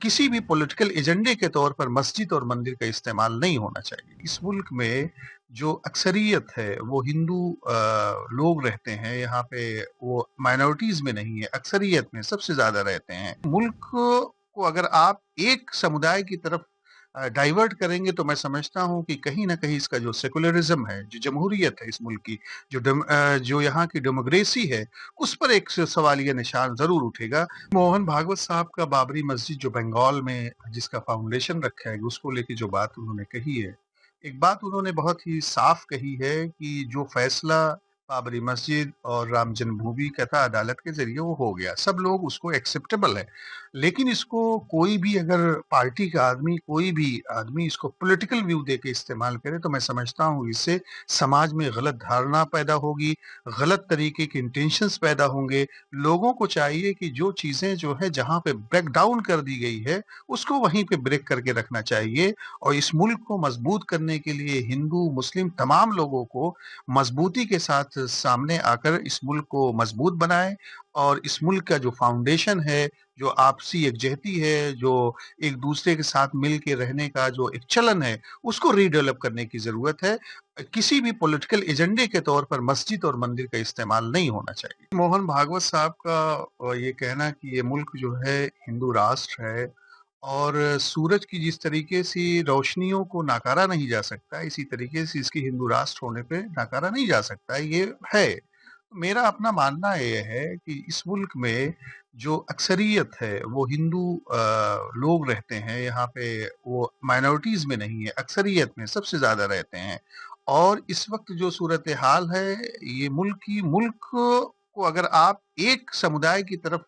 किसी भी पॉलिटिकल एजेंडे के तौर पर मस्जिद और मंदिर का इस्तेमाल नहीं होना चाहिए। इस मुल्क में जो अक्सरियत है वो हिंदू लोग रहते हैं। यहाँ पे वो माइनॉरिटीज में नहीं है, अक्सरियत में सबसे ज्यादा रहते हैं। मुल्क को अगर आप एक समुदाय की तरफ डाइवर्ट करेंगे तो मैं समझता हूँ कि कहीं ना कहीं इसका जो सेकुलरिज्म है, जो जमहूरियत है इस मुल्क की, जो यहाँ की डेमोक्रेसी है, उस पर एक सवालिया निशान जरूर उठेगा। मोहन भागवत साहब का बाबरी मस्जिद जो बंगाल में जिसका फाउंडेशन रखा है, उसको लेके जो बात उन्होंने कही है, एक बात उन्होंने बहुत ही साफ कही है कि जो फैसला बाबरी मस्जिद और राम जन्मभूमि का था अदालत के जरिए, वो हो गया, सब लोग उसको एक्सेप्टेबल है। लेकिन इसको कोई भी अगर पार्टी का आदमी, कोई भी आदमी इसको पॉलिटिकल व्यू दे के इस्तेमाल करे तो मैं समझता हूँ इससे समाज में गलत धारणा पैदा होगी, गलत तरीके के इंटेंशंस पैदा होंगे। लोगों को चाहिए कि जो चीजें जो है जहां पे ब्रेक डाउन कर दी गई है, उसको वहीं पे ब्रेक करके रखना चाहिए। और इस मुल्क को मजबूत करने के लिए हिंदू मुस्लिम तमाम लोगों को मजबूती के साथ सामने आकर इस मुल्क को मजबूत बनाएं। और इस मुल्क का जो फाउंडेशन है, जो आपसी यकजहती है, जो एक दूसरे के साथ मिल के रहने का जो एक चलन है, उसको रीडेवलप करने की जरूरत है। किसी भी पॉलिटिकल एजेंडे के तौर पर मस्जिद और मंदिर का इस्तेमाल नहीं होना चाहिए। मोहन भागवत साहब का ये कहना कि ये मुल्क जो है हिंदू राष्ट्र है और सूरज की जिस तरीके से रोशनियों को नकारा नहीं जा सकता, इसी तरीके से इसकी हिंदू राष्ट्र होने पे नकारा नहीं जा सकता, ये है। मेरा अपना मानना ये है कि इस मुल्क में जो अक्सरियत है वो हिंदू लोग रहते हैं। यहाँ पे वो माइनॉरिटीज में नहीं है, अक्सरियत में सबसे ज्यादा रहते हैं। और इस वक्त जो सूरत हाल है, ये मुल्क को अगर आप एक समुदाय की तरफ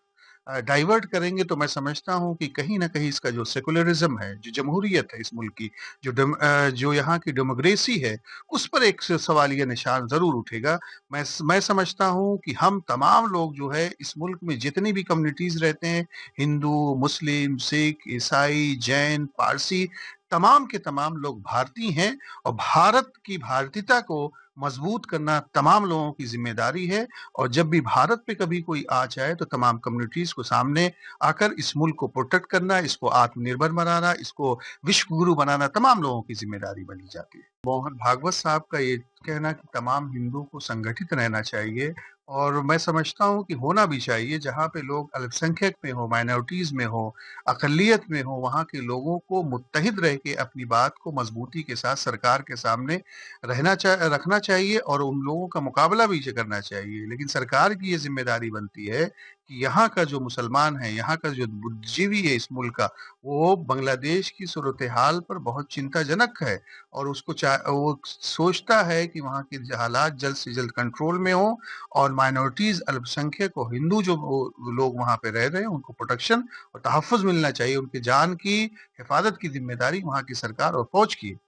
डाइवर्ट करेंगे तो मैं समझता हूँ कि कहीं ना कहीं इसका जो सेकुलरिज्म है, जो जमहूरियत है इस मुल्क की, जो यहाँ की डेमोक्रेसी है, उस पर एक सवालिया निशान जरूर उठेगा। मैं समझता हूँ कि हम तमाम लोग जो है इस मुल्क में जितनी भी कम्युनिटीज रहते हैं, हिंदू, मुस्लिम, सिख, ईसाई, जैन, पारसी, तमाम के तमाम लोग भारतीय हैं। और भारत की भारतीयता को मजबूत करना तमाम लोगों की जिम्मेदारी है। और जब भी भारत पे कभी कोई आ जाए तो तमाम कम्युनिटीज को सामने आकर इस मुल्क को प्रोटेक्ट करना, इसको आत्मनिर्भर बनाना, इसको विश्व गुरु बनाना तमाम लोगों की जिम्मेदारी बनी जाती है। मोहन भागवत साहब का ये कहना कि तमाम हिंदुओं को संगठित रहना चाहिए, और मैं समझता हूँ कि होना भी चाहिए। जहाँ पे लोग अल्पसंख्यक में हो, माइनॉरिटीज में हो, अकलियत में हो, वहाँ के लोगों को मुत्तहिद रह के अपनी बात को मजबूती के साथ सरकार के सामने रखना चाहिए और उन लोगों का मुकाबला भी करना चाहिए। लेकिन सरकार की ये जिम्मेदारी बनती है कि यहाँ का जो मुसलमान है, यहाँ का जो बुद्धिजीवी है इस मुल्क का, वो बांग्लादेश की सूरत हाल पर बहुत चिंताजनक है। और वो सोचता है कि वहाँ के हालात जल्द से जल्द कंट्रोल में हो, और माइनॉरिटीज, अल्पसंख्यक और हिंदू जो लोग वहाँ पे रह रहे हैं, उनको प्रोटेक्शन और तहफ़्फ़ुज़ मिलना चाहिए। उनकी जान की हिफाजत की जिम्मेदारी वहाँ की सरकार और फौज की है।